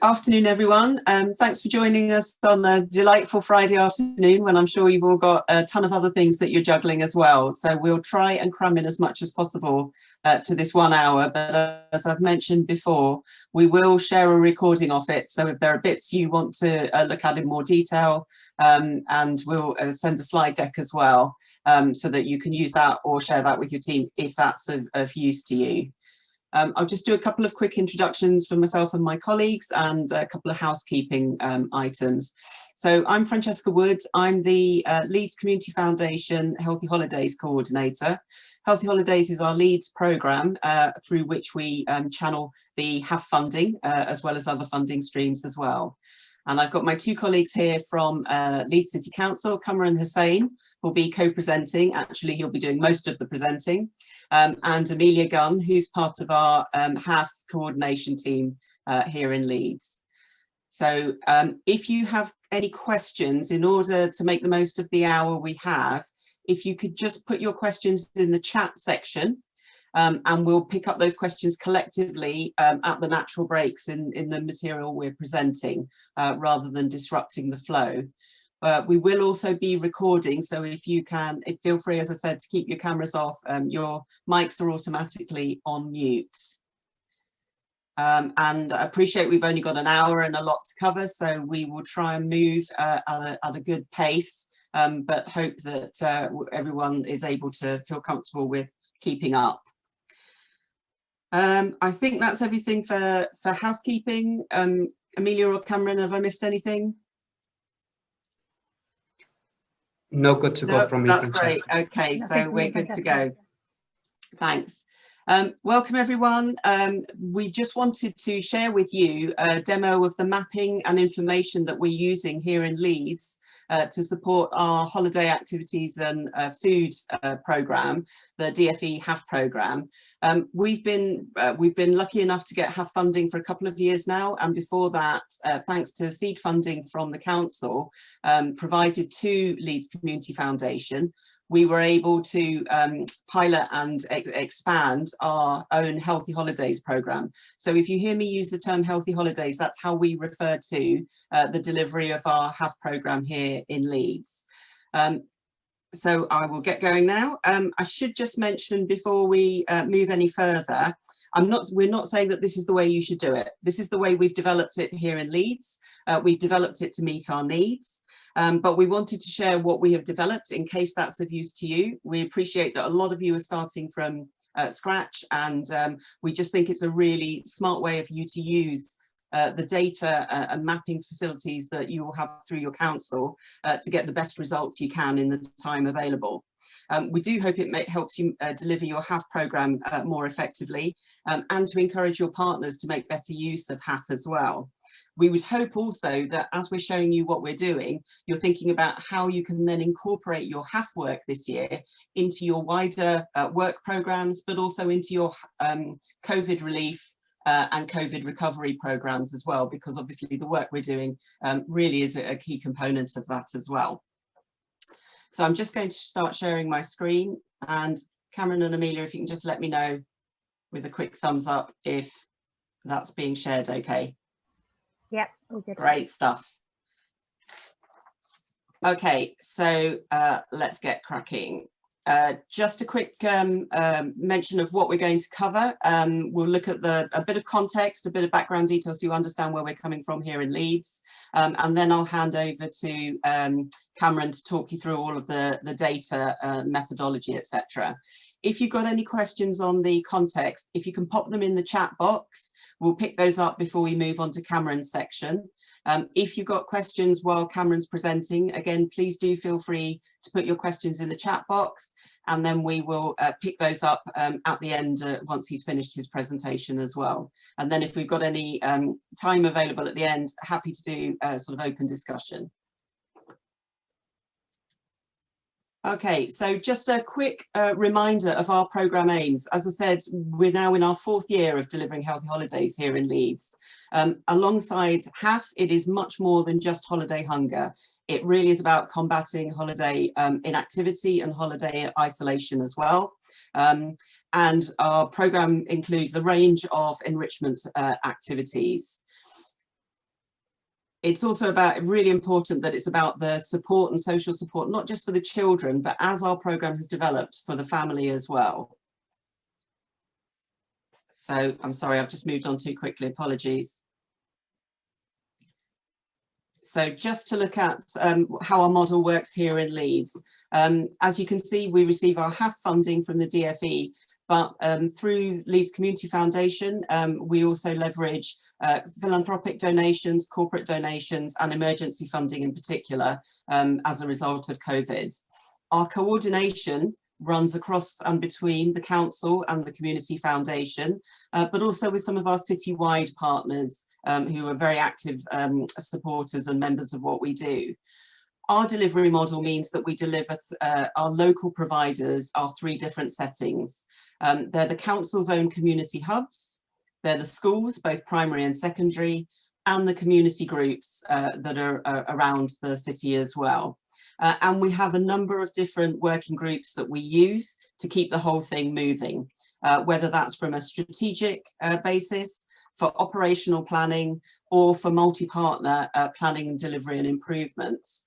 Afternoon, everyone. Thanks for joining us on a delightful Friday afternoon when I'm sure you've all got a ton of other things that you're juggling as well. So we'll try and cram in as much as possible to this 1 hour. But as I've mentioned before, we will share a recording of it. So if there are bits you want to look at in more detail, and we'll send a slide deck as well, so that you can use that or share that with your team if that's of use to you. I'll just do a couple of quick introductions for myself and my colleagues and a couple of housekeeping items. So I'm Francesca Woods. I'm the Leeds Community Foundation Healthy Holidays Coordinator. Healthy Holidays is our Leeds programme through which we channel the HAF funding as well as other funding streams as well. And I've got my two colleagues here from Leeds City Council, Kamran Hussain will be co-presenting. Actually, he'll be doing most of the presenting. And Amelia Gunn, who's part of our HAF coordination team here in Leeds. So if you have any questions, in order to make the most of the hour we have, if you could just put your questions in the chat section, and we'll pick up those questions collectively at the natural breaks in the material we're presenting, rather than disrupting the flow. We will also be recording, so if you can, feel free, as I said, to keep your cameras off. Your mics are automatically on mute. And I appreciate we've only got an hour and a lot to cover, so we will try and move at a good pace, but hope that everyone is able to feel comfortable with keeping up. I think that's everything for housekeeping. Amelia or Cameron, have I missed anything? No, good to go from me. That's great. Okay, so we're good to go. Thanks. Welcome, everyone. We just wanted to share with you a demo of the mapping and information that we're using here in Leeds to support our holiday activities and food programme, the DFE HAF programme. We've been lucky enough to get HAF funding for a couple of years now, and before that, thanks to seed funding from the council provided to Leeds Community Foundation, we were able to pilot and expand our own Healthy Holidays programme. So if you hear me use the term Healthy Holidays, that's how we refer to the delivery of our HAF programme here in Leeds. So I will get going now. I should just mention before we move any further, we're not saying that this is the way you should do it. This is the way we've developed it here in Leeds. We've developed it to meet our needs. But we wanted to share what we have developed in case that's of use to you. We appreciate that a lot of you are starting from scratch, and we just think it's a really smart way of you to use the data and mapping facilities that you will have through your council to get the best results you can in the time available. We do hope it helps you deliver your HAF programme more effectively, and to encourage your partners to make better use of HAF as well. We would hope also that as we're showing you what we're doing, you're thinking about how you can then incorporate your HAF work this year into your wider work programmes, but also into your COVID relief and COVID recovery programmes as well, because obviously the work we're doing really is a key component of that as well. So I'm just going to start sharing my screen, and Cameron and Amelia, if you can just let me know with a quick thumbs up if that's being shared okay. Yep, we did. Great stuff. Okay, so let's get cracking. Just a quick mention of what we're going to cover. We'll look at a bit of context, a bit of background details so you understand where we're coming from here in Leeds. And then I'll hand over to Cameron to talk you through all of the data, methodology, etc. If you've got any questions on the context, if you can pop them in the chat box, we'll pick those up before we move on to Cameron's section. If you've got questions while Cameron's presenting, again, please do feel free to put your questions in the chat box, and then we will pick those up at the end once he's finished his presentation as well. And then if we've got any time available at the end, happy to do sort of open discussion. Okay, so just a quick reminder of our programme aims. As I said, we're now in our 4th year of delivering Healthy Holidays here in Leeds. Alongside HAF, it is much more than just holiday hunger. It really is about combating holiday inactivity and holiday isolation as well. And our programme includes a range of enrichment activities. it's also really important that it's about the support and social support, not just for the children, but as our programme has developed, for the family as well. So I'm sorry, I've just moved on too quickly, apologies. So just to look at how our model works here in Leeds. As you can see, we receive our HAF funding from the DFE, but through Leeds Community Foundation, we also leverage philanthropic donations, corporate donations, and emergency funding in particular as a result of COVID. Our coordination runs across and between the council and the Community Foundation, but also with some of our citywide partners who are very active supporters and members of what we do. Our delivery model means that we deliver our local providers are 3 different settings. They're the council's own community hubs, they're the schools, both primary and secondary, and the community groups that are around the city as well. And we have a number of different working groups that we use to keep the whole thing moving, whether that's from a strategic basis, for operational planning, or for multi-partner planning and delivery and improvements.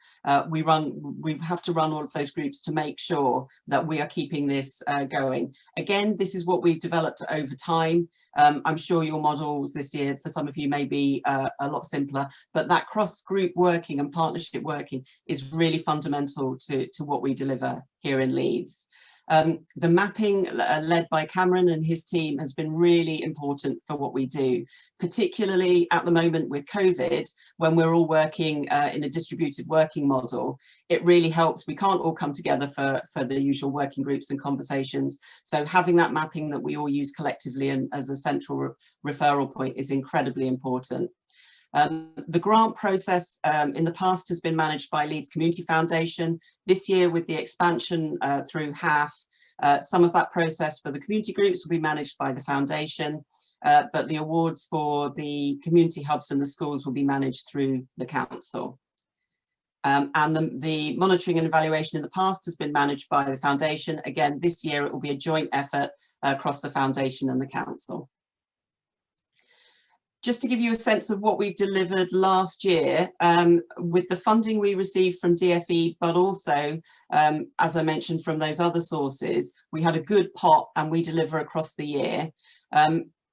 We have to run all of those groups to make sure that we are keeping this going. Again, this is what we've developed over time. I'm sure your models this year, for some of you, may be a lot simpler, but that cross-group working and partnership working is really fundamental to what we deliver here in Leeds. The mapping led by Cameron and his team has been really important for what we do, particularly at the moment with COVID, when we're all working in a distributed working model. It really helps. We can't all come together for the usual working groups and conversations. So having that mapping that we all use collectively and as a central referral point is incredibly important. The grant process in the past has been managed by Leeds Community Foundation. This year, with the expansion through HAF, some of that process for the community groups will be managed by the foundation, but the awards for the community hubs and the schools will be managed through the council. And the monitoring and evaluation in the past has been managed by the foundation. Again, this year it will be a joint effort across the foundation and the council. Just to give you a sense of what we've delivered last year, with the funding we received from DFE, but also, as I mentioned, from those other sources, we had a good pot and we deliver across the year.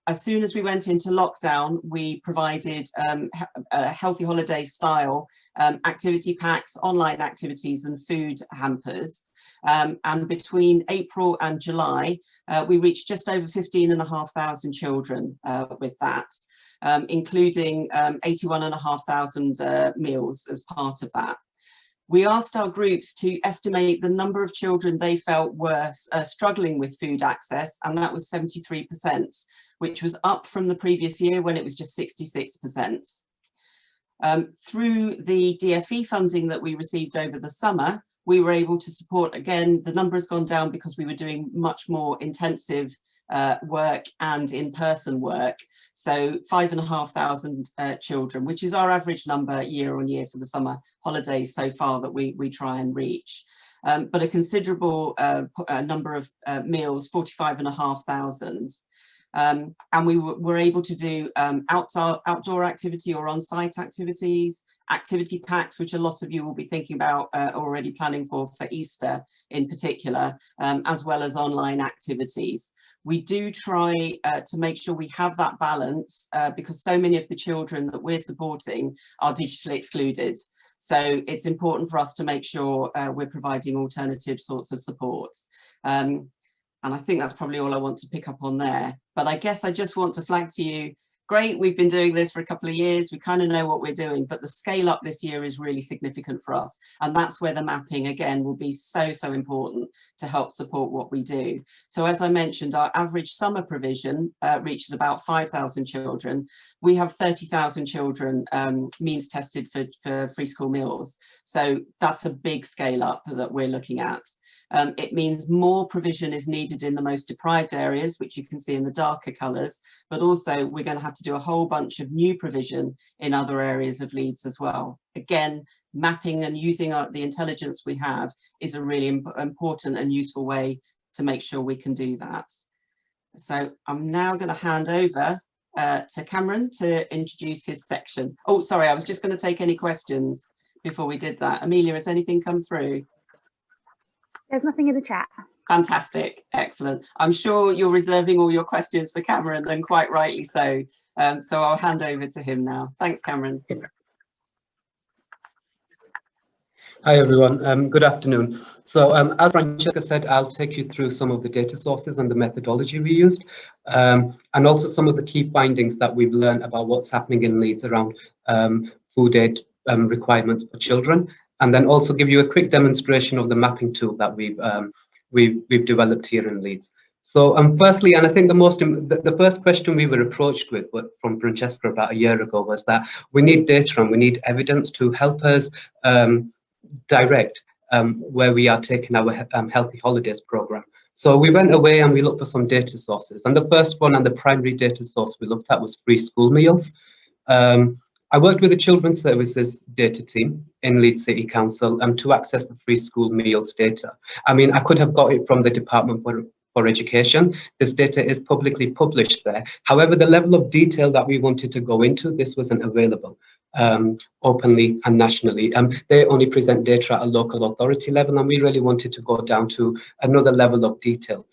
As soon as we went into lockdown, we provided healthy holiday style activity packs, online activities and food hampers. And between April and July, we reached just over 15,500 children with that. Including 81,500 meals as part of that. We asked our groups to estimate the number of children they felt were struggling with food access, and that was 73%, which was up from the previous year when it was just 66%. Through the DFE funding that we received over the summer, we were able to support, again, the number has gone down because we were doing much more intensive work and in-person work. So 5,500 children, which is our average number year on year for the summer holidays so far that we try and reach. But a considerable number of meals, 45,500. And we were able to do outdoor activity or on-site activities, activity packs, which a lot of you will be thinking about already planning for Easter in particular, as well as online activities. We do try to make sure we have that balance because so many of the children that we're supporting are digitally excluded. So it's important for us to make sure we're providing alternative sorts of supports. And I think that's probably all I want to pick up on there. But I guess I just want to flag to you, great, we've been doing this for a couple of years, we kind of know what we're doing, but the scale up this year is really significant for us. And that's where the mapping, again, will be so important to help support what we do. So as I mentioned, our average summer provision reaches about 5,000 children. We have 30,000 children means tested for free school meals. So that's a big scale up that we're looking at. It means more provision is needed in the most deprived areas, which you can see in the darker colours, but also we're going to have to do a whole bunch of new provision in other areas of Leeds as well. Again, mapping and using the intelligence we have is a really important and useful way to make sure we can do that. So I'm now going to hand over to Cameron to introduce his section. Oh, sorry, I was just going to take any questions before we did that. Amelia, has anything come through? There's nothing in the chat. Fantastic, excellent. I'm sure you're reserving all your questions for Cameron, and quite rightly so. So I'll hand over to him now. Thanks, Cameron. Hi everyone, good afternoon. So as Francesca said, I'll take you through some of the data sources and the methodology we used, and also some of the key findings that we've learned about what's happening in Leeds around food aid requirements for children, and then also give you a quick demonstration of the mapping tool that we've developed here in Leeds. So firstly, and I think the first question we were approached with from Francesca about a year ago was that we need data and we need evidence to help us direct where we are taking our Healthy Holidays program. So we went away and we looked for some data sources, and the first one and the primary data source we looked at was free school meals. I worked with the Children's Services data team in Leeds City Council to access the free school meals data. I mean, I could have got it from the Department for Education. This data is publicly published there. However, the level of detail that we wanted to go into, this wasn't available openly and nationally. They only present data at a local authority level, and we really wanted to go down to another level of detail.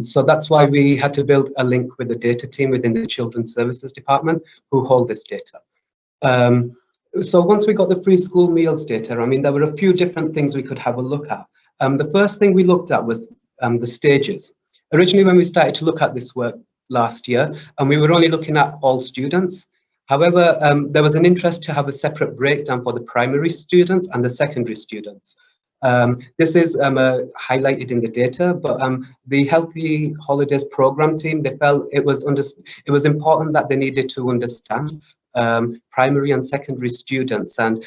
So that's why we had to build a link with the data team within the Children's Services Department who hold this data. So once we got the free school meals data, I mean, there were a few different things we could have a look at. The first thing we looked at was the stages. Originally, when we started to look at this work last year, and we were only looking at all students. However, there was an interest to have a separate breakdown for the primary students and the secondary students. This is highlighted in the data, but the Healthy Holidays program team, they felt it was important that they needed to understand primary and secondary students, and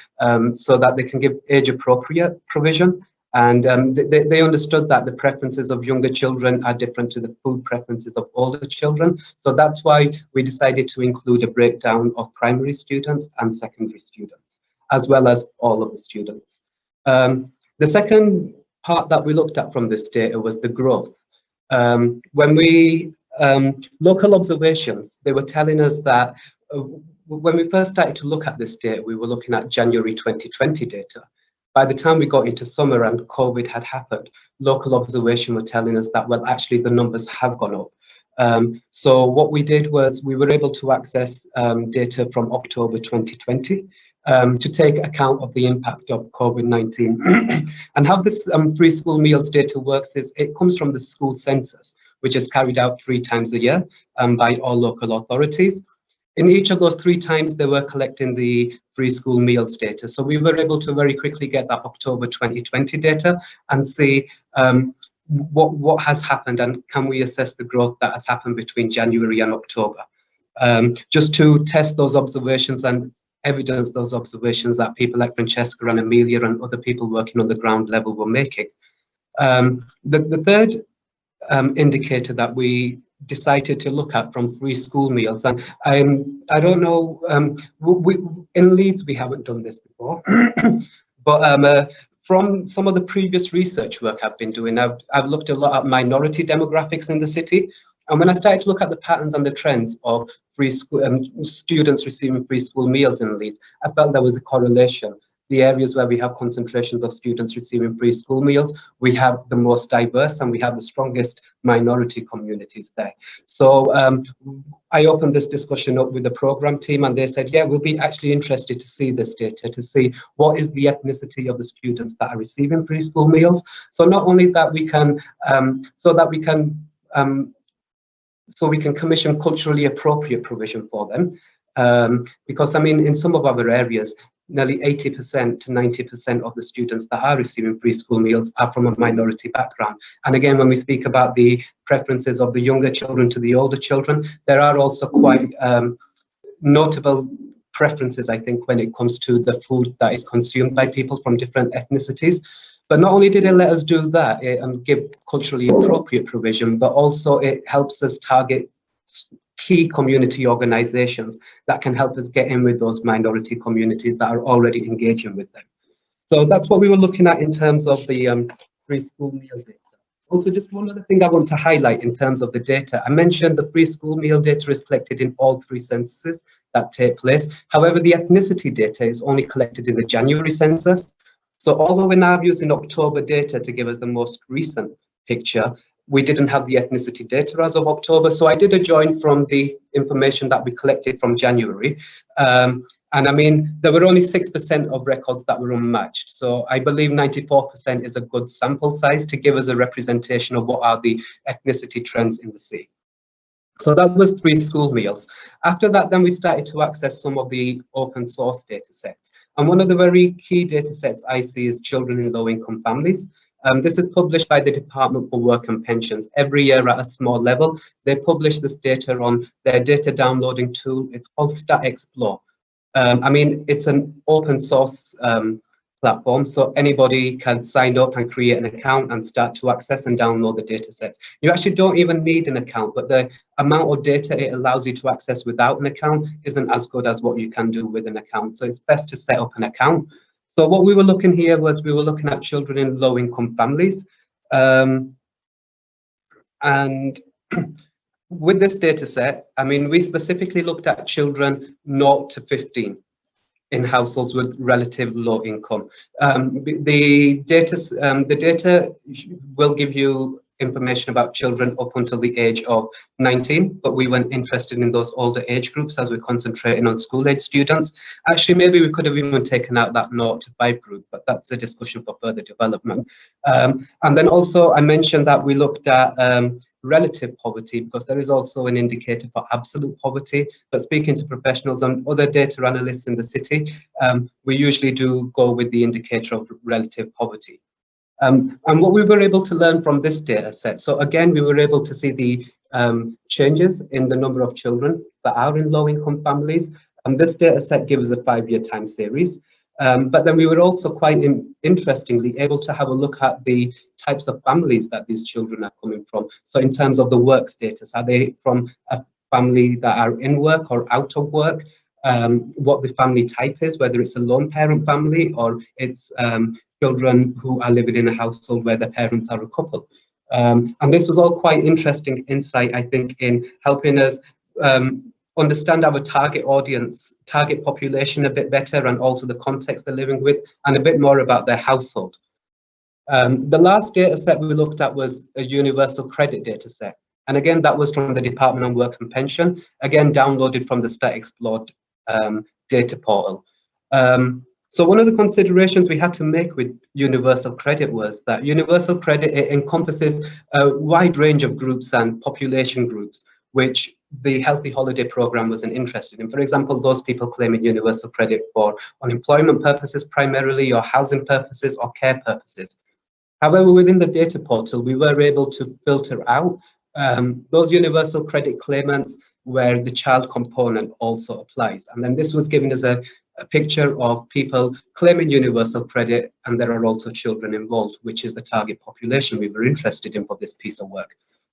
so that they can give age appropriate provision. And they understood that the preferences of younger children are different to the food preferences of older children. So that's why we decided to include a breakdown of primary students and secondary students, as well as all of the students. The second part that we looked at from this data was the growth. When we local observations, they were telling us that when we first started to look at this data, we were looking at January 2020 data. By the time we got into summer and COVID had happened, local observation were telling us that, well, actually the numbers have gone up. So what we did was we were able to access data from October 2020 to take account of the impact of COVID-19. And how this free school meals data works is it comes from the school census, which is carried out 3 times a year by all local authorities. In each of those 3 times, they were collecting the free school meals data. So we were able to very quickly get that October 2020 data and see what has happened, and can we assess the growth that has happened between January and October. Just to test those observations and evidence those observations that people like Francesca and Amelia and other people working on the ground level were making. The third indicator that we decided to look at from free school meals, and I don't know, in Leeds we haven't done this before, but from some of the previous research work I've been doing, I've looked a lot at minority demographics in the city, and when I started to look at the patterns and the trends of free school students receiving free school meals in Leeds, I felt there was a correlation. The areas where we have concentrations of students receiving free school meals, we have the most diverse and we have the strongest minority communities there. So I opened this discussion up with the program team, and they said, yeah, we'll be actually interested to see this data, to see what is the ethnicity of the students that are receiving free school meals. So not only that we can, so we can commission culturally appropriate provision for them, because I mean, in some of our areas, nearly 80% to 90% of the students that are receiving free school meals are from a minority background. And again, when we speak about the preferences of the younger children to the older children, there are also quite notable preferences, I think, when it comes to the food that is consumed by people from different ethnicities. But not only did it let us do that and give culturally appropriate provision, but also it helps us target key community organizations that can help us get in with those minority communities that are already engaging with them. So that's what we were looking at in terms of the free school meals data. Also, just one other thing I want to highlight in terms of the data. I mentioned the free school meal data is collected in all 3 censuses that take place. However, the ethnicity data is only collected in the January census. So although we're now using October data to give us the most recent picture, we didn't have the ethnicity data as of October. So I did a join from the information that we collected from January. And I mean, there were only 6% of records that were unmatched. So I believe 94% is a good sample size to give us a representation of what are the ethnicity trends in the sea. So that was free school meals. After that, then we started to access some of the open source data sets. And one of the very key data sets I see is children in low income families. This is published by the Department for Work and Pensions. Every year at a small level, they publish this data on their data downloading tool. It's called Stat Explore. I mean, it's an open source platform, so anybody can sign up and create an account and start to access and download the data sets. You actually don't even need an account, but the amount of data it allows you to access without an account isn't as good as what you can do with an account. So it's best to set up an account. So what we were looking here was we were looking at children in low income families. And with this data set, I mean, we specifically looked at children 0 to 15 in households with relative low income. The data will give you information about children up until the age of 19, but we weren't interested in those older age groups as we're concentrating on school age students. Actually, maybe we could have even taken out that 0 to 5 group, but that's a discussion for further development. And then also I mentioned that we looked at relative poverty, because there is also an indicator for absolute poverty. But speaking to professionals and other data analysts in the city, we usually do go with the indicator of relative poverty. And what we were able to learn from this data set, so again, we were able to see the changes in the number of children that are in low income families. And this data set gives a 5-year time series. But then we were also quite interestingly able to have a look at the types of families that these children are coming from. So in terms of the work status, are they from a family that are in work or out of work? What the family type is, whether it's a lone parent family or it's children who are living in a household where the parents are a couple. And this was all quite interesting insight, I think, in helping us understand our target audience, target population a bit better, and also the context they're living with, and a bit more about their household. The last data set we looked at was a universal credit data set. And again, that was from the Department of Work and Pension, again, downloaded from the Stat Explore data portal. So one of the considerations we had to make with universal credit was that universal credit, it encompasses a wide range of groups and population groups, which the Healthy Holiday Programme wasn't interested in. For example, those people claiming universal credit for unemployment purposes primarily, or housing purposes, or care purposes. However, within the data portal, we were able to filter out those universal credit claimants where the child component also applies. And then this was giving us a picture of people claiming universal credit, and there are also children involved, which is the target population we were interested in for this piece of work.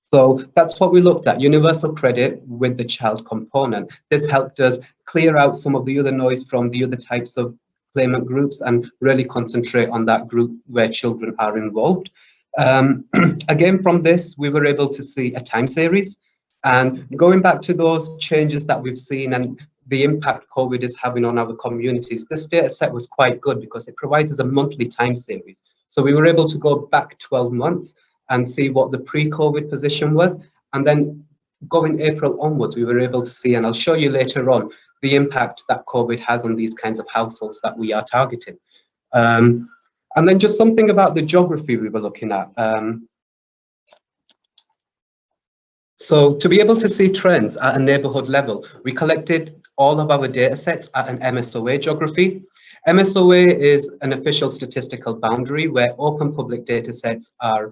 So that's what we looked at, universal credit with the child component. This helped us clear out some of the other noise from the other types of claimant groups and really concentrate on that group where children are involved. Again, from this, we were able to see a time series. And going back to those changes that we've seen and the impact COVID is having on our communities, this data set was quite good because it provides us a monthly time series. So we were able to go back 12 months and see what the pre-COVID position was. And then going April onwards, we were able to see, and I'll show you later on, the impact that COVID has on these kinds of households that we are targeting. And then just something about the geography we were looking at. So to be able to see trends at a neighborhood level, we collected all of our data sets at an MSOA geography. MSOA is an official statistical boundary where open public data sets are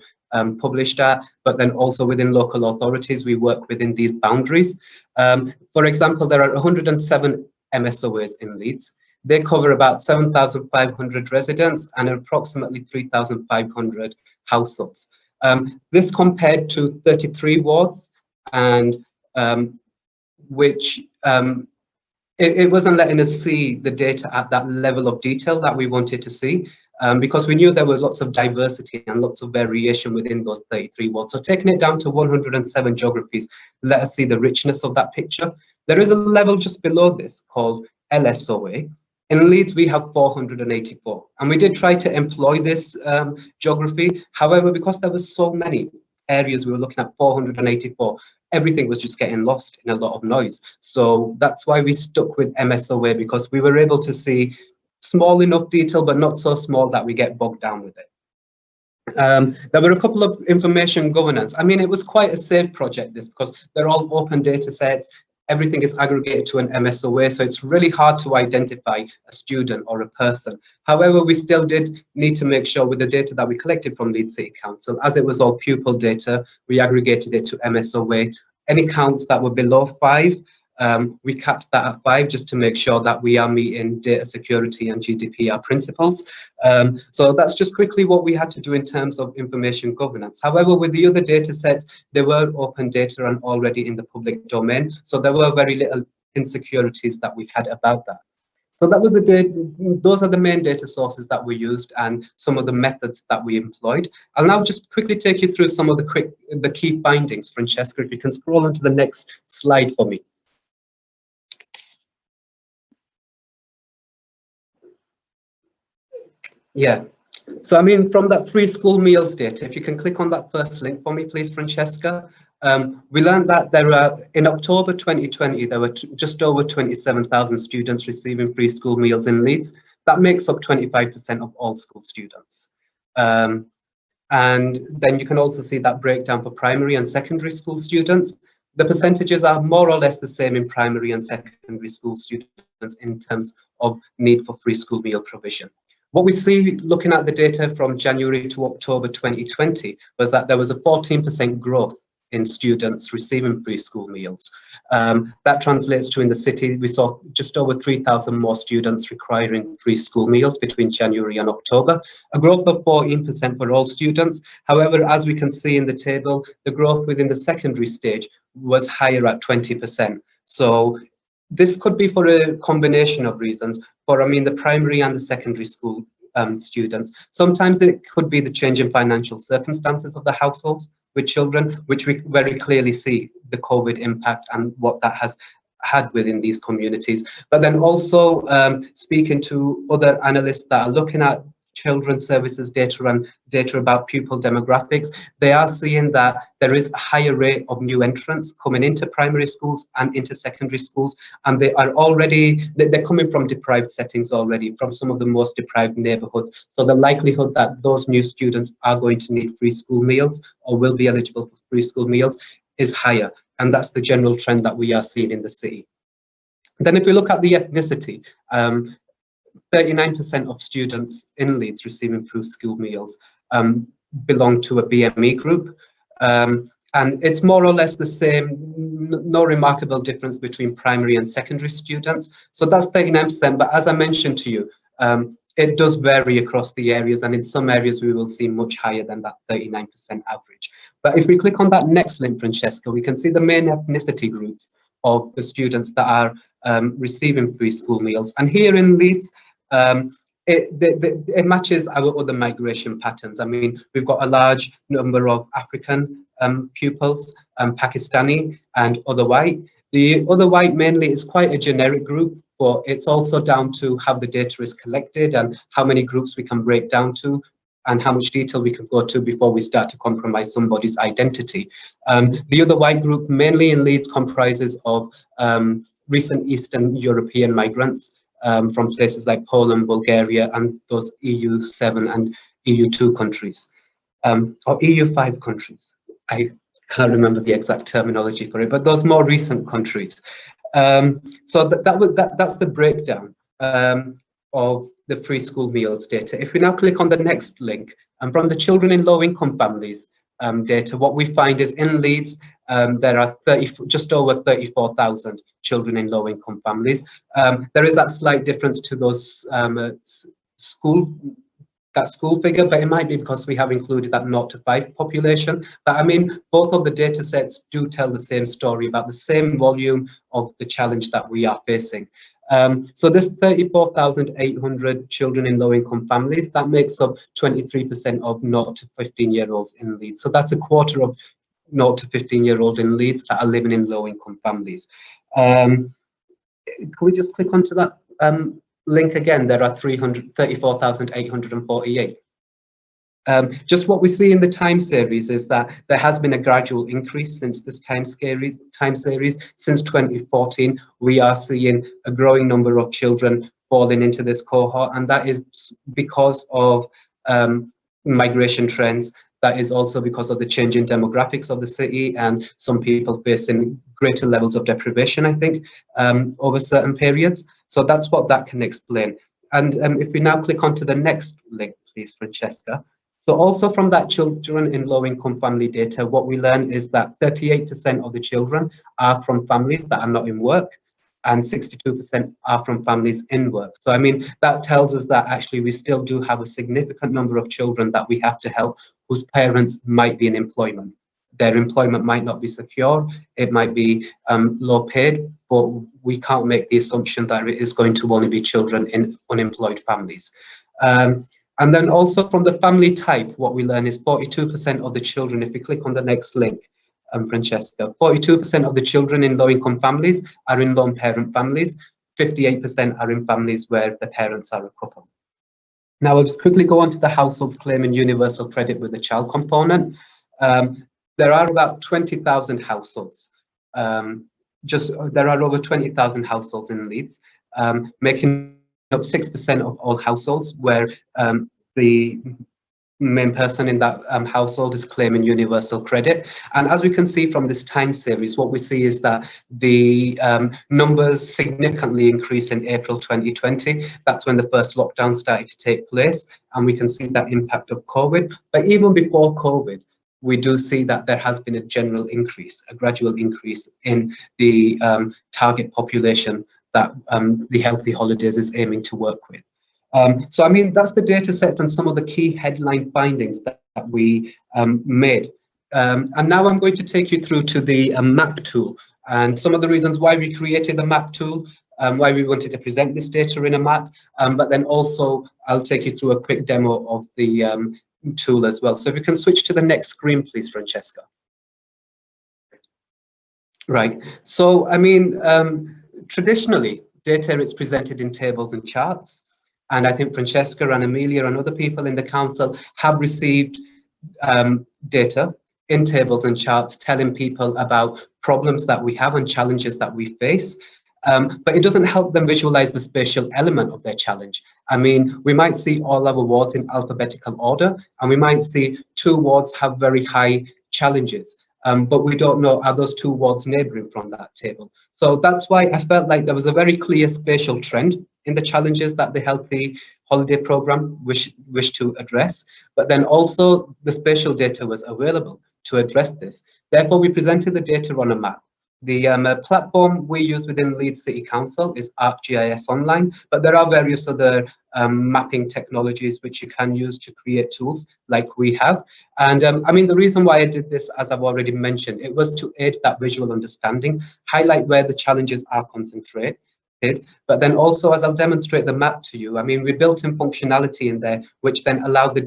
published at, but then also within local authorities, we work within these boundaries. For example, there are 107 MSOAs in Leeds. They cover about 7,500 residents and approximately 3,500 households. This compared to 33 wards, and which it wasn't letting us see the data at that level of detail that we wanted to see. because we knew there was lots of diversity and lots of variation within those 33 wards. So taking it down to 107 geographies, let us see the richness of that picture. There is a level just below this called LSOA. In Leeds, we have 484, and we did try to employ this geography. However, because there were so many areas we were looking at, 484, everything was just getting lost in a lot of noise. So that's why we stuck with MSOA, because we were able to see small enough detail, but not so small that we get bogged down with it. There were a couple of information governance. I mean, it was quite a safe project, this, because they're all open data sets. Everything is aggregated to an MSOA, so it's really hard to identify a student or a person. However, we still did need to make sure with the data that we collected from Leeds City Council, as it was all pupil data, we aggregated it to MSOA. Any counts that were below 5, we capped that at 5 just to make sure that we are meeting data security and GDPR principles. So that's just quickly what we had to do in terms of information governance. However, with the other data sets, they were open data and already in the public domain. So there were very little insecurities that we had about that. So that was the data. Those are the main data sources that we used and some of the methods that we employed. I'll now just quickly take you through some of the key findings. Francesca, if you can scroll onto the next slide for me. Yeah, so I mean, from that free school meals data, if you can click on that first link for me, please, Francesca. We learned that there are, in October 2020, there were just over 27,000 students receiving free school meals in Leeds. That makes up 25% of all school students. And then you can also see that breakdown for primary and secondary school students. The percentages are more or less the same in primary and secondary school students in terms of need for free school meal provision. What we see looking at the data from January to October 2020 was that there was a 14% growth in students receiving free school meals. That translates to, in the city, we saw just over 3,000 more students requiring free school meals between January and October, a growth of 14% for all students. However, as we can see in the table, the growth within the secondary stage was higher at 20%. So this could be for a combination of reasons. For, I mean, the primary and the secondary school students. Sometimes it could be the change in financial circumstances of the households with children, which we very clearly see the COVID impact and what that has had within these communities. But then also speaking to other analysts that are looking at children's services data and data about pupil demographics, they are seeing that there is a higher rate of new entrants coming into primary schools and into secondary schools, and they are already, they're coming from deprived settings already, from some of the most deprived neighborhoods. So the likelihood that those new students are going to need free school meals or will be eligible for free school meals is higher, and that's the general trend that we are seeing in the city. Then if we look at the ethnicity, 39% of students in Leeds receiving free school meals belong to a BME group. And it's more or less the same, no remarkable difference between primary and secondary students. So that's 39%, but as I mentioned to you, it does vary across the areas, and in some areas we will see much higher than that 39% average. But if we click on that next link, Francesca, we can see the main ethnicity groups of the students that are receiving free school meals. And here in Leeds, it matches our other migration patterns. I mean, we've got a large number of African pupils, Pakistani and other white. The other white mainly is quite a generic group, but it's also down to how the data is collected and how many groups we can break down to and how much detail we can go to before we start to compromise somebody's identity. The other white group, mainly in Leeds, comprises of recent Eastern European migrants from places like Poland, Bulgaria, and those EU7 and EU2 countries, or EU5 countries. I can't remember the exact terminology for it, but those more recent countries. So that's the breakdown of the free school meals data. If we now click on the next link, and from the children in low-income families data, what we find is in Leeds, there are just over 34,000 children in low-income families. There is that slight difference to those school figure, but it might be because we have included that 0 to 5 population. But I mean, both of the data sets do tell the same story about the same volume of the challenge that we are facing. So this 34,800 children in low-income families, that makes up 23% of 0 to 15-year-olds in Leeds. So that's a quarter of 0 to 15-year-old in Leeds that are living in low-income families. Can we just click onto that link again? There are 34,848. Just what we see in the time series is that there has been a gradual increase since this time series. Since 2014, we are seeing a growing number of children falling into this cohort, and that is because of migration trends. That is also because of the changing demographics of the city and some people facing greater levels of deprivation, I think, over certain periods. So that's what that can explain. And if we now click onto the next link, please, Francesca. So also from that children in low-income family data, what we learn is that 38% of the children are from families that are not in work, and 62% are from families in work. So I mean, that tells us that actually we still do have a significant number of children that we have to help whose parents might be in employment. Their employment might not be secure, it might be low paid, but we can't make the assumption that it is going to only be children in unemployed families. And then also from the family type, what we learn is 42% of the children, if we click on the next link, Francesca, 42% of the children in low-income families are in lone parent families, 58% are in families where the parents are a couple. Now I'll just quickly go on to the households claiming universal credit with the child component. There are about 20,000 households. There are over 20,000 households in Leeds, making up 6% of all households where the main person in that household is claiming universal credit. And as we can see from this time series, what we see is that the numbers significantly increase in April 2020. That's when the first lockdown started to take place, and we can see that impact of COVID. But even before COVID, we do see that there has been a general increase, a gradual increase in the target population that the Healthy Holidays is aiming to work with. So I mean, that's the data set and some of the key headline findings that we made. And now I'm going to take you through to the map tool and some of the reasons why we created the map tool, why we wanted to present this data in a map, but then also I'll take you through a quick demo of the tool as well. So if you can switch to the next screen, please, Francesca. Right, so I mean, traditionally, data is presented in tables and charts. And I think Francesca and Amelia and other people in the council have received data in tables and charts telling people about problems that we have and challenges that we face. But it doesn't help them visualize the spatial element of their challenge. I mean, we might see all our wards in alphabetical order, and we might see 2 wards have very high challenges. But we don't know, are those 2 wards neighbouring from that table? So that's why I felt like there was a very clear spatial trend in the challenges that the Healthy Holiday Programme wished to address, but then also the spatial data was available to address this. Therefore, we presented the data on a map. The platform we use within Leeds City Council is ArcGIS Online, but there are various other mapping technologies which you can use to create tools like we have. And I mean, the reason why I did this, as I've already mentioned, it was to aid that visual understanding, highlight where the challenges are concentrated, but then also, as I'll demonstrate the map to you, I mean, we built in functionality in there, which then allow the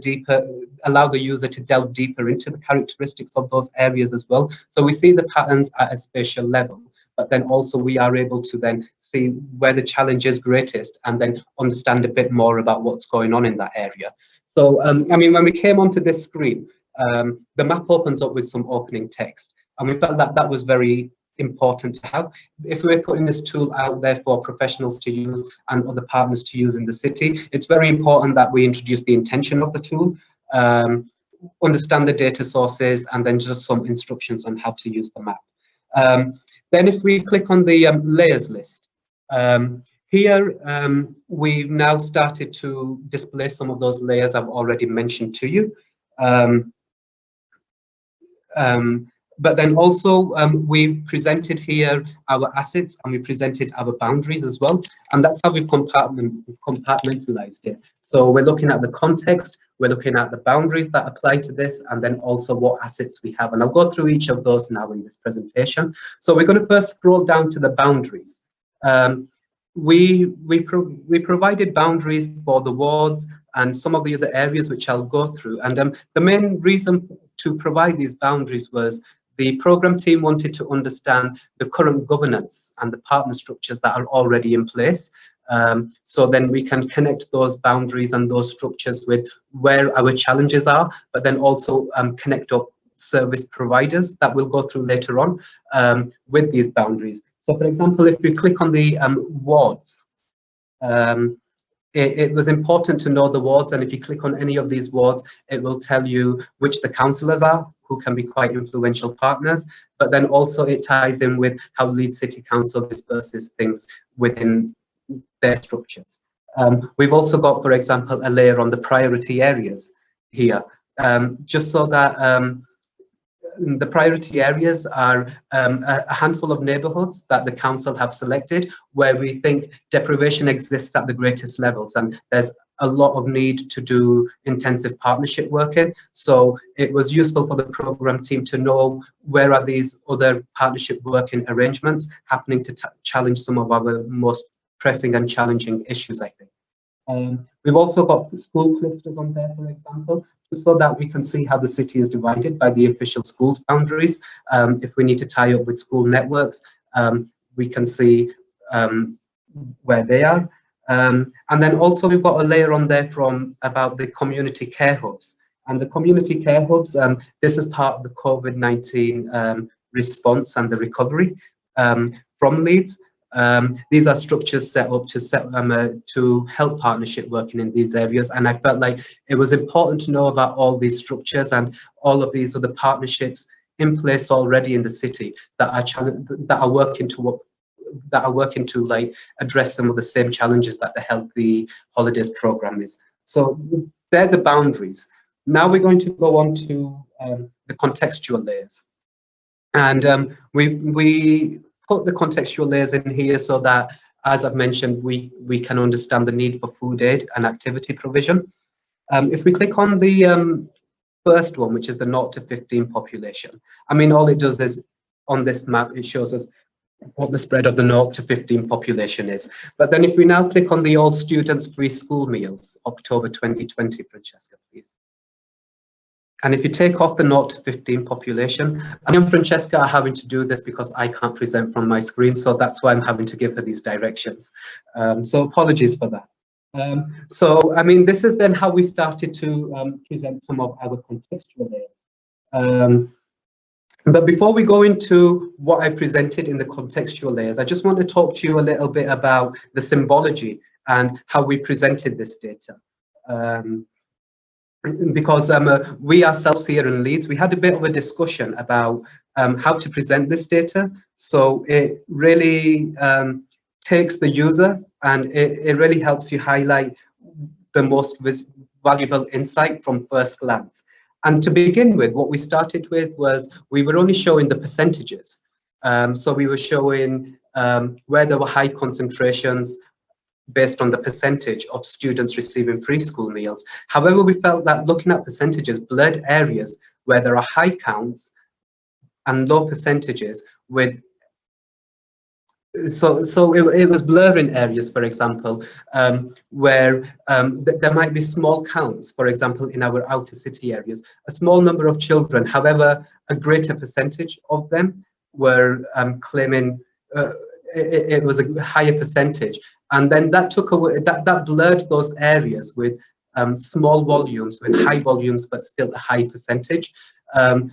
user to delve deeper into the characteristics of those areas as well. So we see the patterns at a spatial level, but then also we are able to then see where the challenge is greatest and then understand a bit more about what's going on in that area. So, I mean, when we came onto this screen, the map opens up with some opening text, and we felt that that was very important to have. If we're putting this tool out there for professionals to use and other partners to use in the city, it's very important that we introduce the intention of the tool, understand the data sources, and then just some instructions on how to use the map. Then if we click on the layers list, here we've now started to display some of those layers I've already mentioned to you. But then also we've presented here our assets and we presented our boundaries as well. And that's how we've compartmentalized it. So we're looking at the context, we're looking at the boundaries that apply to this, and then also what assets we have. And I'll go through each of those now in this presentation. So we're going to first scroll down to the boundaries. we provided boundaries for the wards and some of the other areas which I'll go through. And the main reason to provide these boundaries was the programme team wanted to understand the current governance and the partner structures that are already in place. So then we can connect those boundaries and those structures with where our challenges are, but then also connect up service providers that we'll go through later on with these boundaries. So for example, if we click on the wards, it was important to know the wards, and if you click on any of these wards, it will tell you which the councillors are, who can be quite influential partners, but then also it ties in with how Leeds City Council disperses things within their structures. We've also got, for example, a layer on the priority areas here, just so that the priority areas are a handful of neighbourhoods that the council have selected where we think deprivation exists at the greatest levels, and there's a lot of need to do intensive partnership work in. So it was useful for the programme team to know where are these other partnership working arrangements happening to challenge some of our most pressing and challenging issues, I think. We've also got school clusters on there, for example, so that we can see how the city is divided by the official schools boundaries. If we need to tie up with school networks, we can see where they are. And then also we've got a layer on there from about the community care hubs. And the community care hubs, this is part of the COVID-19 response and the recovery from Leeds. These are structures set up to help partnership working in these areas, and I felt like it was important to know about all these structures and all of these other partnerships in place already in the city that are working to like address some of the same challenges that the Healthy Holidays programme is. So they're the boundaries. Now we're going to go on to the contextual layers, and we put the contextual layers in here so that, as I've mentioned, we can understand the need for food aid and activity provision. If we click on the first one, which is the 0 to 15 population, I mean, all it does is, on this map, it shows us what the spread of the 0 to 15 population is. But then if we now click on the all students free school meals, October 2020, Francesca, please. And if you take off the 0 to 15 population, I and Francesca are having to do this because I can't present from my screen, so that's why I'm having to give her these directions. So apologies for that. So, I mean, this is then how we started to present some of our contextual layers. But before we go into what I presented in the contextual layers, I just want to talk to you a little bit about the symbology and how we presented this data. Because we ourselves here in Leeds, we had a bit of a discussion about how to present this data. So it really takes the user, and it really helps you highlight the most valuable insight from first glance. And to begin with, what we started with was we were only showing the percentages. So we were showing where there were high concentrations based on the percentage of students receiving free school meals. However, we felt that looking at percentages blurred areas where there are high counts and low percentages with so it was blurring areas, for example, where there might be small counts, for example, in our outer city areas, a small number of children, however, a greater percentage of them were claiming it was a higher percentage. And then that took away, that blurred those areas with small volumes, with high volumes, but still a high percentage.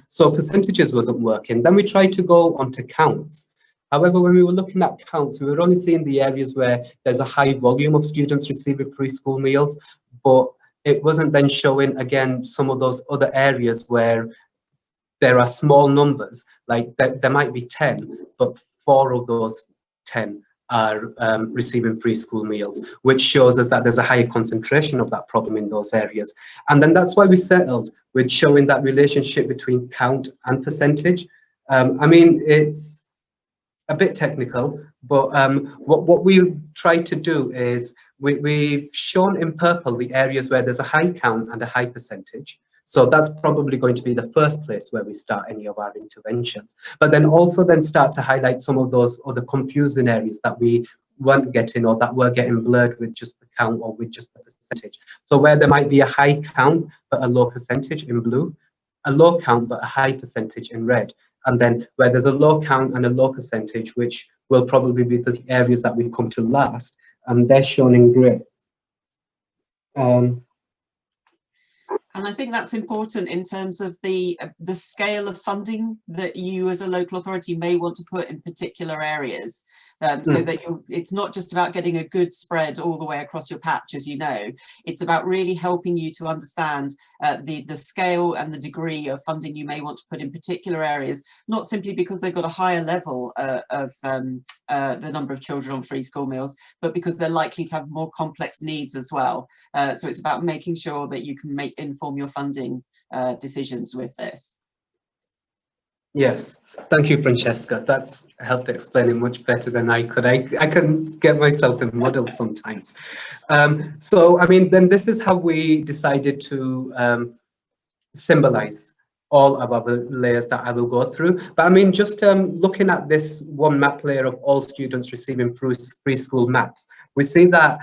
So percentages wasn't working. Then we tried to go onto counts. However, when we were looking at counts, we were only seeing the areas where there's a high volume of students receiving free school meals, but it wasn't then showing, again, some of those other areas where there are small numbers, like there might be 10, but 4 of those 10 are receiving free school meals, which shows us that there's a higher concentration of that problem in those areas. And then that's why we settled with showing that relationship between count and percentage. I mean, it's a bit technical, but what we try to do is we've shown in purple the areas where there's a high count and a high percentage. So that's probably going to be the first place where we start any of our interventions. But then also then start to highlight some of those other confusing areas that we weren't getting, or that were getting blurred with just the count or with just the percentage. So where there might be a high count but a low percentage in blue, a low count but a high percentage in red, and then where there's a low count and a low percentage, which will probably be the areas that we come to last, and they're shown in grey. And I think that's important in terms of the scale of funding that you as a local authority may want to put in particular areas, so that it's not just about getting a good spread all the way across your patch, as you know. It's about really helping you to understand the scale and the degree of funding you may want to put in particular areas, not simply because they've got a higher level of the number of children on free school meals, but because they're likely to have more complex needs as well. So it's about making sure that you can inform your funding decisions with this. Yes, thank you, Francesca. That's helped explain it much better than I could. I couldn't get myself in muddle sometimes. So, I mean, then this is how we decided to symbolize all of our layers that I will go through. But I mean, just looking at this one map layer of all students receiving free school maps, we see that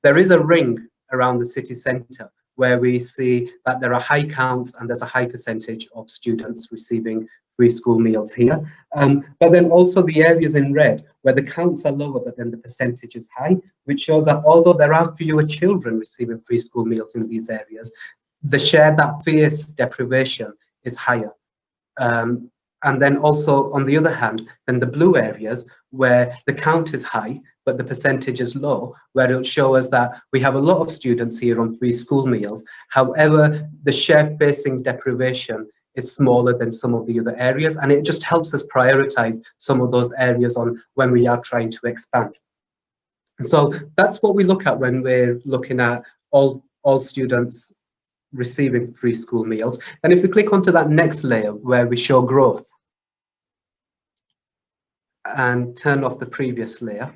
there is a ring around the city centre where we see that there are high counts and there's a high percentage of students receiving free school meals here. But then also the areas in red where the counts are lower but then the percentage is high, which shows that although there are fewer children receiving free school meals in these areas, the share that face deprivation is higher. And then also on the other hand, then the blue areas where the count is high but the percentage is low, where it'll show us that we have a lot of students here on free school meals. However, the share facing deprivation is smaller than some of the other areas, and it just helps us prioritize some of those areas on when we are trying to expand. So that's what we look at when we're looking at all students receiving free school meals. And if we click onto that next layer where we show growth and turn off the previous layer,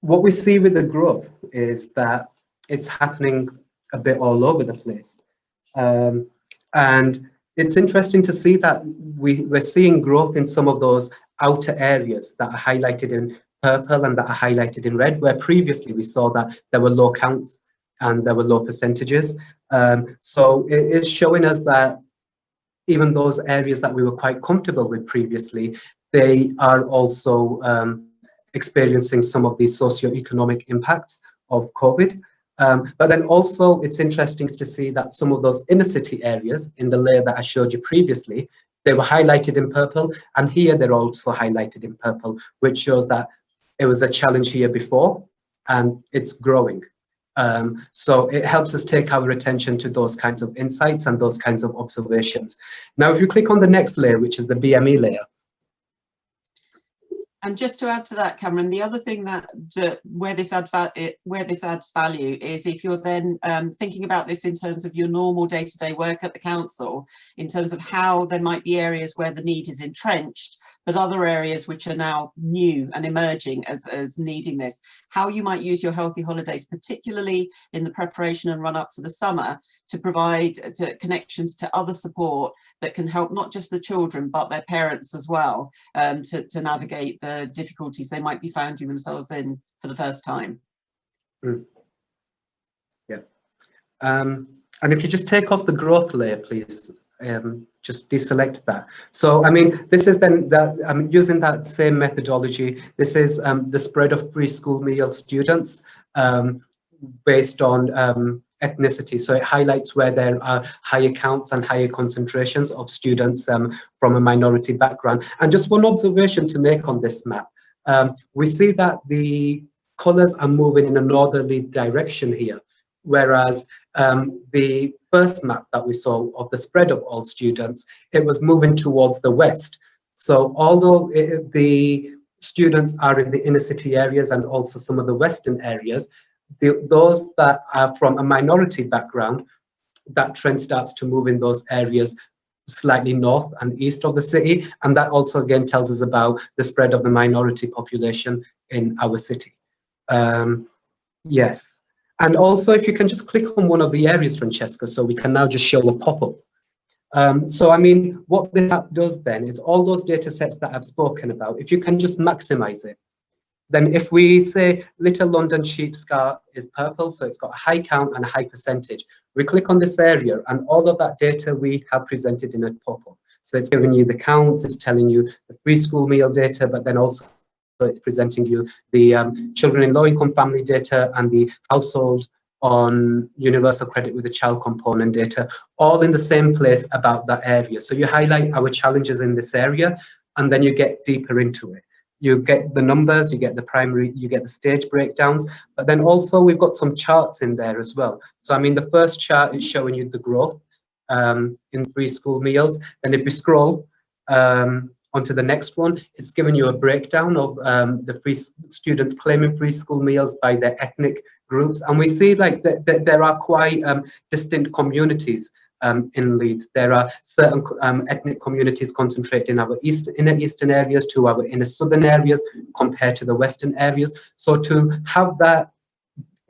what we see with the growth is that it's happening a bit all over the place. And it's interesting to see that we're seeing growth in some of those outer areas that are highlighted in purple and that are highlighted in red, where previously we saw that there were low counts and there were low percentages. So it is showing us that even those areas that we were quite comfortable with previously, they are also experiencing some of these socioeconomic impacts of COVID. But then also it's interesting to see that some of those inner city areas in the layer that I showed you previously, they were highlighted in purple, and here they're also highlighted in purple, which shows that it was a challenge here before and it's growing. So it helps us take our attention to those kinds of insights and those kinds of observations. Now, if you click on the next layer, which is the BME layer. And just to add to that, Cameron, the other thing where this adds value is if you're then thinking about this in terms of your normal day-to-day work at the council, in terms of how there might be areas where the need is entrenched, but other areas which are now new and emerging as needing this, how you might use your healthy holidays, particularly in the preparation and run up for the summer, to provide connections to other support that can help not just the children but their parents as well, to navigate the difficulties they might be finding themselves in for the first time. Yeah. And if you just take off the growth layer, please, just deselect that. So, I mean, this is then that I'm using that same methodology. This is the spread of free school meal students based on ethnicity. So it highlights where there are higher counts and higher concentrations of students from a minority background. And just one observation to make on this map, we see that the colors are moving in a northerly direction here, whereas the first map that we saw of the spread of all students, it was moving towards the west. So although the students are in the inner city areas and also some of the western areas, those that are from a minority background, that trend starts to move in those areas slightly north and east of the city. And that also again tells us about the spread of the minority population in our city. Yes. And also if you can just click on one of the areas, Francesca, so we can now just show a pop-up. So, I mean, what this app does then is all those data sets that I've spoken about, if you can just maximize it. Then if we say Little London Sheepscar is purple, so it's got a high count and a high percentage, we click on this area and all of that data we have presented in a purple. So it's giving you the counts, it's telling you the free school meal data, but then also it's presenting you the children in low-income family data and the household on universal credit with the child component data, all in the same place about that area. So you highlight our challenges in this area, and then you get deeper into it. You get the numbers, you get the primary, you get the stage breakdowns, but then also we've got some charts in there as well. So I mean, the first chart is showing you the growth in free school meals. Then if we scroll onto the next one, it's giving you a breakdown of the free students claiming free school meals by their ethnic groups. And we see like that there are quite distinct communities in Leeds. There are certain ethnic communities concentrated in our inner eastern areas to our inner southern areas compared to the western areas. So to have that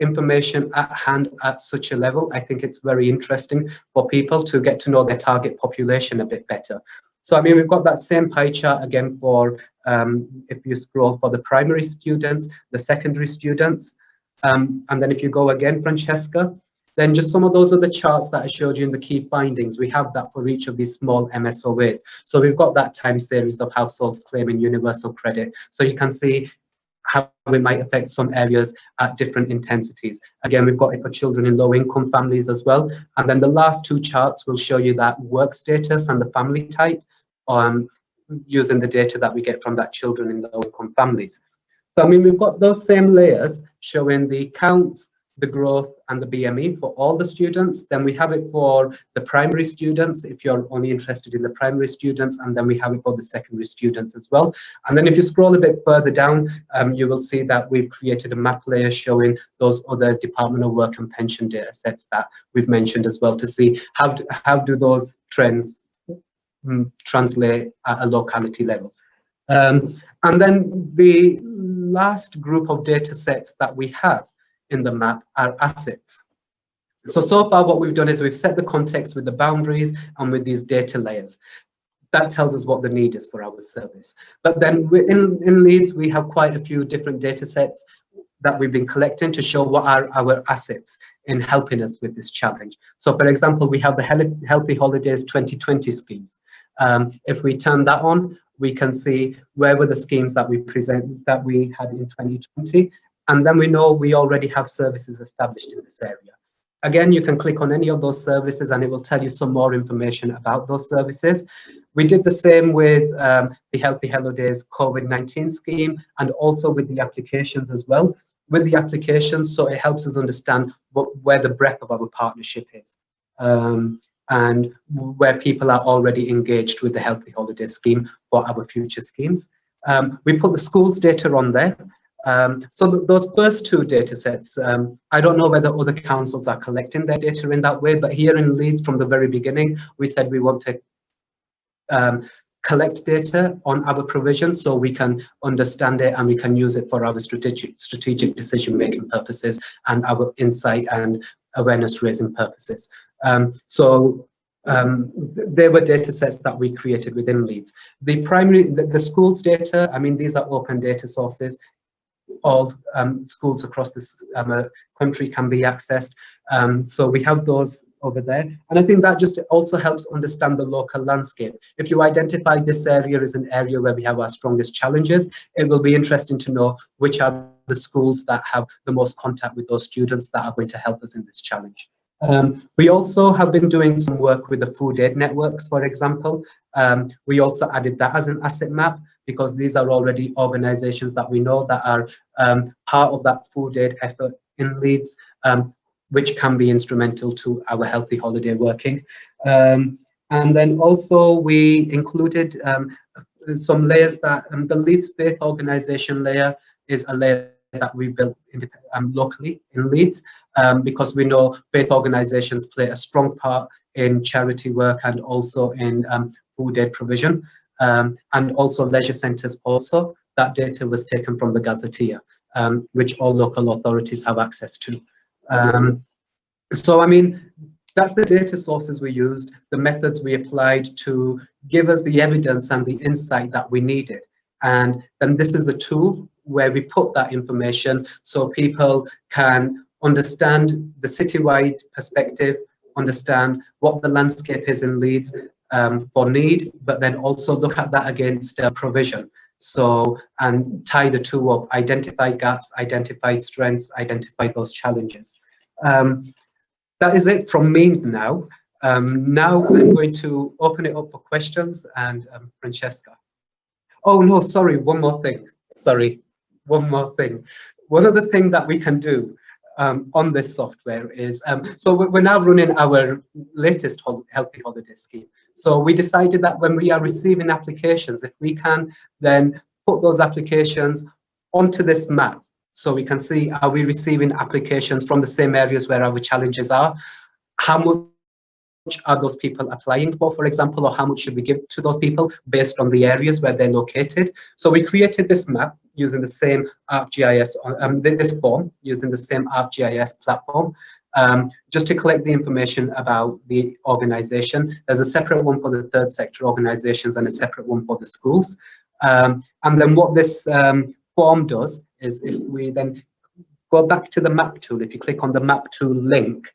information at hand at such a level, I think it's very interesting for people to get to know their target population a bit better. So I mean, we've got that same pie chart again for if you scroll for the primary students, the secondary students, and then if you go again, Francesca, then just some of those are the charts that I showed you in the key findings. We have that for each of these small MSOAs. So we've got that time series of households claiming universal credit. So you can see how it might affect some areas at different intensities. Again, we've got it for children in low income families as well. And then the last two charts will show you that work status and the family type using the data that we get from that children in low income families. So I mean, we've got those same layers showing the counts, the growth and the BME for all the students. Then we have it for the primary students if you're only interested in the primary students, and then we have it for the secondary students as well. And then if you scroll a bit further down, you will see that we've created a map layer showing those other Department of Work and Pension data sets that we've mentioned as well, to see how do those trends translate at a locality level. And then the last group of data sets that we have in the map are assets. So far what we've done is we've set the context with the boundaries and with these data layers. That tells us what the need is for our service. But then in Leeds, we have quite a few different data sets that we've been collecting to show what are our assets in helping us with this challenge. So for example, we have the Healthy Holidays 2020 schemes. If we turn that on, we can see where were the schemes that we had in 2020. And then we know we already have services established in this area. Again, you can click on any of those services and it will tell you some more information about those services. We did the same with the Healthy Holidays COVID-19 scheme and also with the applications as well. With the applications, so it helps us understand where the breadth of our partnership is and where people are already engaged with the Healthy Holidays scheme for our future schemes. We put the schools data on there. So those first two data sets, I don't know whether other councils are collecting their data in that way, but here in Leeds from the very beginning, we said we want to collect data on our provisions so we can understand it and we can use it for our strategic decision-making purposes and our insight and awareness raising purposes. There were data sets that we created within Leeds. The schools data, I mean, these are open data sources. All schools across this country can be accessed. So we have those over there. And I think that just also helps understand the local landscape. If you identify this area as an area where we have our strongest challenges, it will be interesting to know which are the schools that have the most contact with those students that are going to help us in this challenge. We also have been doing some work with the food aid networks, for example. We also added that as an asset map because these are already organizations that we know that are part of that food aid effort in Leeds, which can be instrumental to our healthy holiday working. And then also we included some layers that the Leeds Faith Organisation layer is a layer that we've built locally in Leeds because we know faith organisations play a strong part in charity work and also in food aid provision and also leisure centres also. That data was taken from the Gazetteer, which all local authorities have access to. So, I mean, that's the data sources we used, the methods we applied to give us the evidence and the insight that we needed. And then this is the tool where we put that information so people can understand the citywide perspective, understand what the landscape is in Leeds for need, but then also look at that against provision. So, and tie the two up, identify gaps, identify strengths, identify those challenges. That is it from me now. Now I'm going to open it up for questions, and Francesca. Oh no, sorry, one more thing. Sorry, one more thing. One other thing that we can do on this software is, so we're now running our latest Healthy Holiday scheme. So we decided that when we are receiving applications, if we can then put those applications onto this map, so we can see, are we receiving applications from the same areas where our challenges are? How much are those people applying for example, or how much should we give to those people based on the areas where they're located? So we created this map using the same ArcGIS, this form using the same ArcGIS platform, just to collect the information about the organization. There's a separate one for the third sector organizations and a separate one for the schools. And then what this form does is, if we then go back to the map tool, if you click on the map tool link,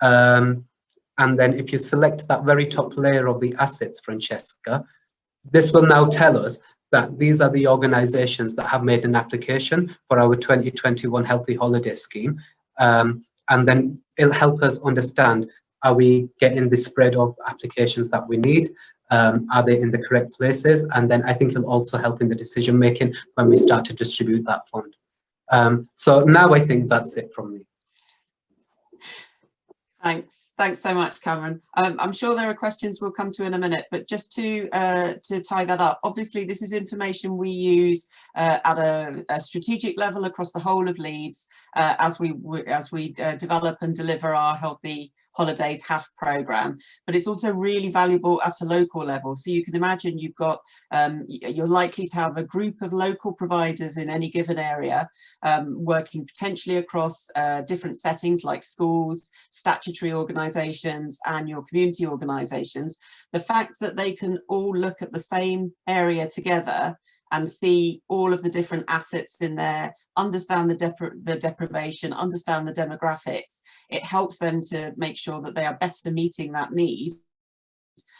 and then if you select that very top layer of the assets, Francesca, this will now tell us that these are the organizations that have made an application for our 2021 Healthy Holiday Scheme. And then it'll help us understand, are we getting the spread of applications that we need? Are they in the correct places? And then I think it'll also help in the decision making when we start to distribute that fund. So now I think that's it from me. Thanks so much, Cameron. I'm sure there are questions we'll come to in a minute, but just to tie that up, obviously this is information we use at a strategic level across the whole of Leeds as we develop and deliver our Healthy Holidays HAF programme, but it's also really valuable at a local level. So you can imagine you've got, you're likely to have a group of local providers in any given area working potentially across different settings like schools, statutory organisations and your community organisations. The fact that they can all look at the same area together and see all of the different assets in there, understand the deprivation, understand the demographics, it helps them to make sure that they are better meeting that need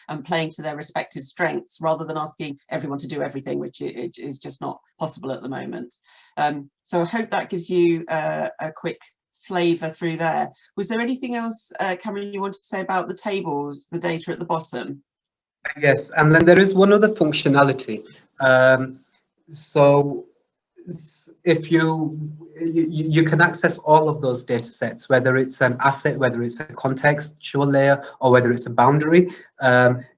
and playing to their respective strengths, rather than asking everyone to do everything, which is just not possible at the moment. So I hope that gives you a quick flavour through there. Was there anything else, Cameron, you wanted to say about the tables, the data at the bottom? Yes, and then there is one other functionality. So if you can access all of those data sets, whether it's an asset, whether it's a contextual layer, or whether it's a boundary,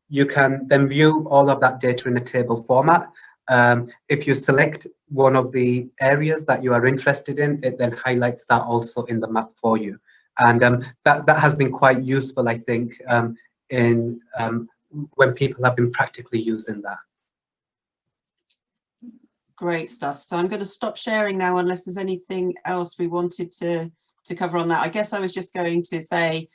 you can then view all of that data in a table format. If you select one of the areas that you are interested in, it then highlights that also in the map for you. And that has been quite useful, I think, in when people have been practically using that. Great stuff. So I'm going to stop sharing now unless there's anything else we wanted to cover on that. I guess I was just going to say,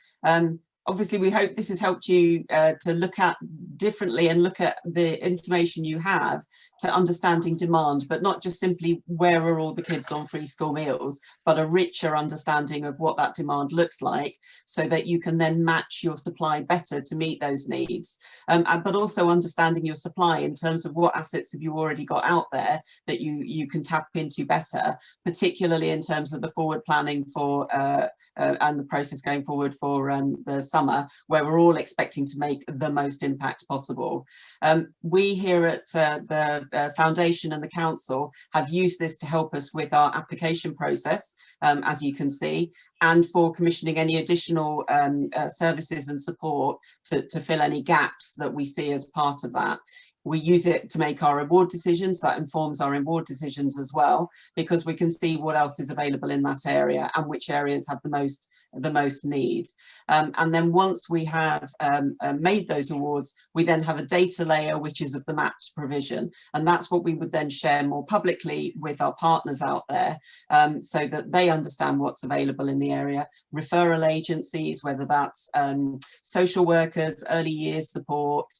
obviously we hope this has helped you to look at differently and look at the information you have to understanding demand, but not just simply where are all the kids on free school meals, but a richer understanding of what that demand looks like, so that you can then match your supply better to meet those needs. But also understanding your supply in terms of what assets have you already got out there that you can tap into better, particularly in terms of the forward planning for and the process going forward for the summer, where we're all expecting to make the most impact possible. We here at the Foundation and the Council have used this to help us with our application process, as you can see, and for commissioning any additional services and support to fill any gaps that we see as part of that. We use it to make our award decisions. That informs our award decisions as well, because we can see what else is available in that area and which areas have the most need. And then once we have made those awards, we then have a data layer which is of the mapped provision, and that's what we would then share more publicly with our partners out there, so that they understand what's available in the area. Referral agencies, whether that's social workers, early years support,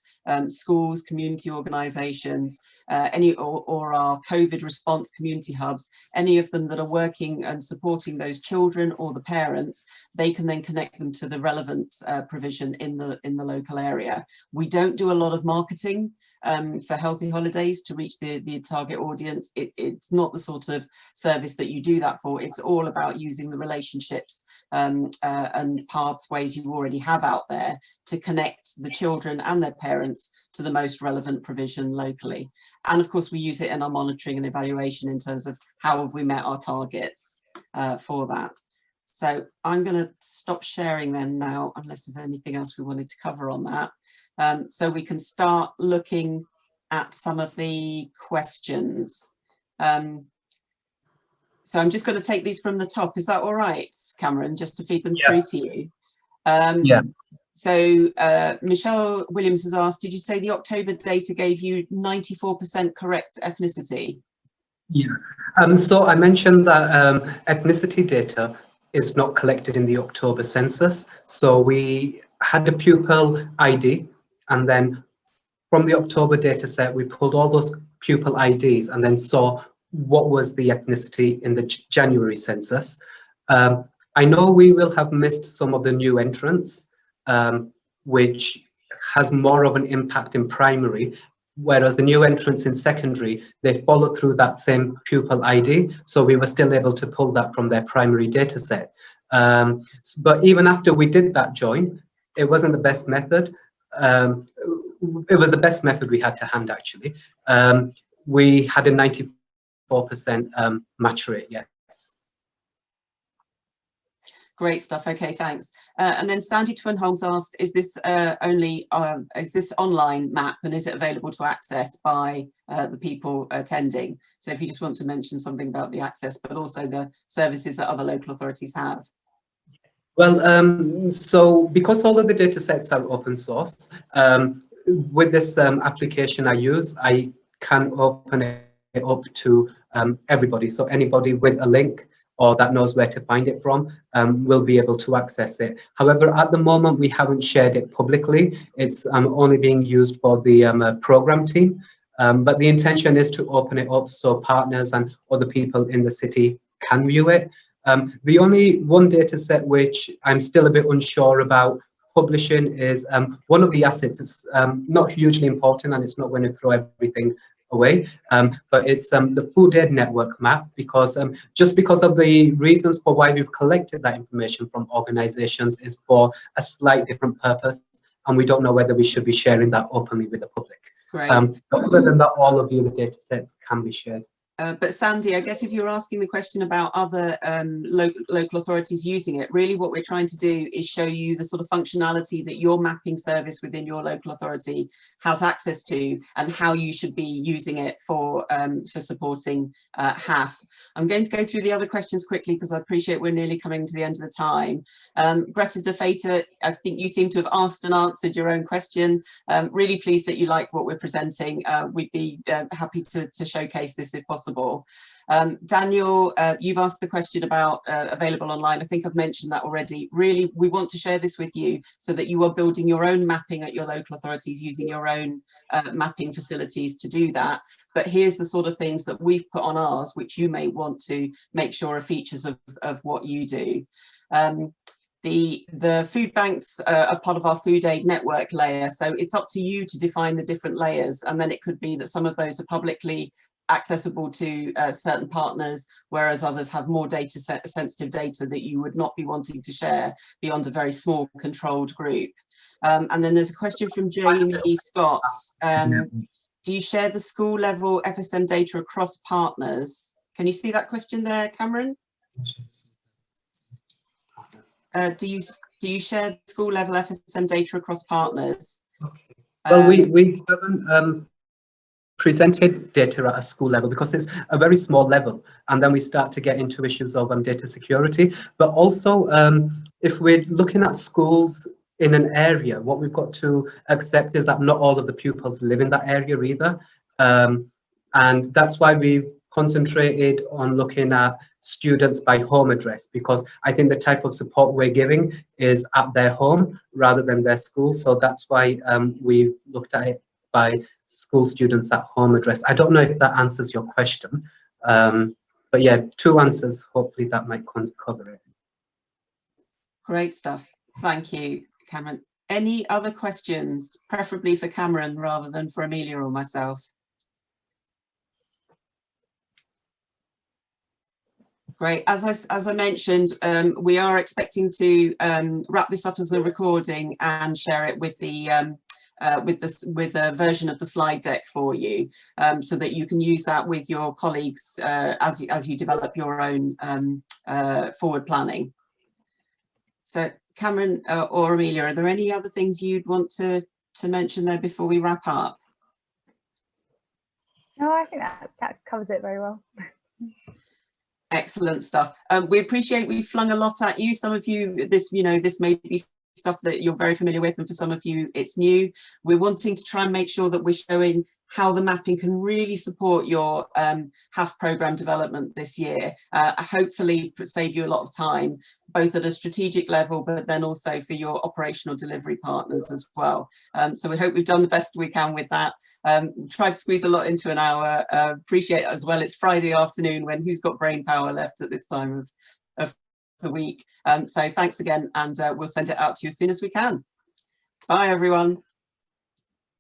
schools, community organisations, or our COVID response community hubs, any of them that are working and supporting those children or the parents, they can then connect them to the relevant provision in the local area. We don't do a lot of marketing for Healthy Holidays to reach the target audience. It's not the sort of service that you do that for. It's all about using the relationships and pathways you already have out there to connect the children and their parents to the most relevant provision locally. And of course, we use it in our monitoring and evaluation in terms of how have we met our targets for that. So I'm going to stop sharing then now, unless there's anything else we wanted to cover on that. So we can start looking at some of the questions. So I'm just going to take these from the top. Is that all right, Cameron, just to feed them through to you? Yeah. So Michelle Williams has asked, did you say the October data gave you 94% correct ethnicity? Yeah. So I mentioned that ethnicity data is not collected in the October census. So we had a pupil ID, and then from the October data set, we pulled all those pupil IDs and then saw what was the ethnicity in the January census. I know we will have missed some of the new entrants, which has more of an impact in primary, whereas the new entrants in secondary, they follow through that same pupil ID, so we were still able to pull that from their primary data set. But even after we did that join, it wasn't the best method. It was the best method we had to hand, actually. We had a 94% match rate, yes. Great stuff. Okay, thanks. And then Sandy Twinholmes asked, is this is this online map, and is it available to access by the people attending? So if you just want to mention something about the access, but also the services that other local authorities have. Well, so because all of the data sets are open source, with this application I use, I can open it up to everybody. So anybody with a link or that knows where to find it from will be able to access it. However, at the moment, we haven't shared it publicly. It's only being used for the program team. But the intention is to open it up so partners and other people in the city can view it. The only one data set which I'm still a bit unsure about publishing is one of the assets. It's not hugely important, and it's not going to throw everything away, but it's the food aid network map, because just because of the reasons for why we've collected that information from organizations is for a slight different purpose, and we don't know whether we should be sharing that openly with the public. Great. But other than that, all of the other data sets can be shared. But Sandy, I guess if you're asking the question about other local authorities using it, really what we're trying to do is show you the sort of functionality that your mapping service within your local authority has access to, and how you should be using it for supporting HAF. I'm going to go through the other questions quickly because I appreciate we're nearly coming to the end of the time. Greta De Feta, I think you seem to have asked and answered your own question. Really pleased that you like what we're presenting. We'd be happy to showcase this if possible. Daniel, you've asked the question about available online. I think I've mentioned that already. Really, we want to share this with you so that you are building your own mapping at your local authorities, using your own mapping facilities to do that. But here's the sort of things that we've put on ours, which you may want to make sure are features of what you do. The food banks are part of our food aid network layer, so it's up to you to define the different layers, and then it could be that some of those are publicly accessible to certain partners, whereas others have more sensitive data that you would not be wanting to share beyond a very small controlled group. And then there's a question from Jamie Scott. Do you share the school level FSM data across partners? Can you see that question there, Cameron? Do you share school level FSM data across partners? Okay. Well, we haven't presented data at a school level because it's a very small level, and then we start to get into issues of data security. But also, if we're looking at schools in an area, what we've got to accept is that not all of the pupils live in that area either, and that's why we've concentrated on looking at students by home address, because I think the type of support we're giving is at their home rather than their school. So that's why we've looked at it by school students at home address. I don't know if that answers your question, but yeah, 2 answers. Hopefully that might cover it. Great stuff. Thank you, Cameron. Any other questions, preferably for Cameron rather than for Amelia or myself? Great. As I mentioned, we are expecting to wrap this up as a recording and share it with the with a version of the slide deck for you, so that you can use that with your colleagues as you develop your own forward planning. So Cameron or Amelia, are there any other things you'd want to mention there before we wrap up? No, I think that covers it very well. Excellent stuff. We appreciate we flung a lot at you. Some of you, this may be stuff that you're very familiar with, and for some of you it's new. We're wanting to try and make sure that we're showing how the mapping can really support your HAF programme development this year. Hopefully save you a lot of time, both at a strategic level, but then also for your operational delivery partners as well. So we hope we've done the best we can with that. Try to squeeze a lot into an hour. Appreciate as well, it's Friday afternoon, when who's got brain power left at this time of the week. So thanks again, and we'll send it out to you as soon as we can. Bye everyone.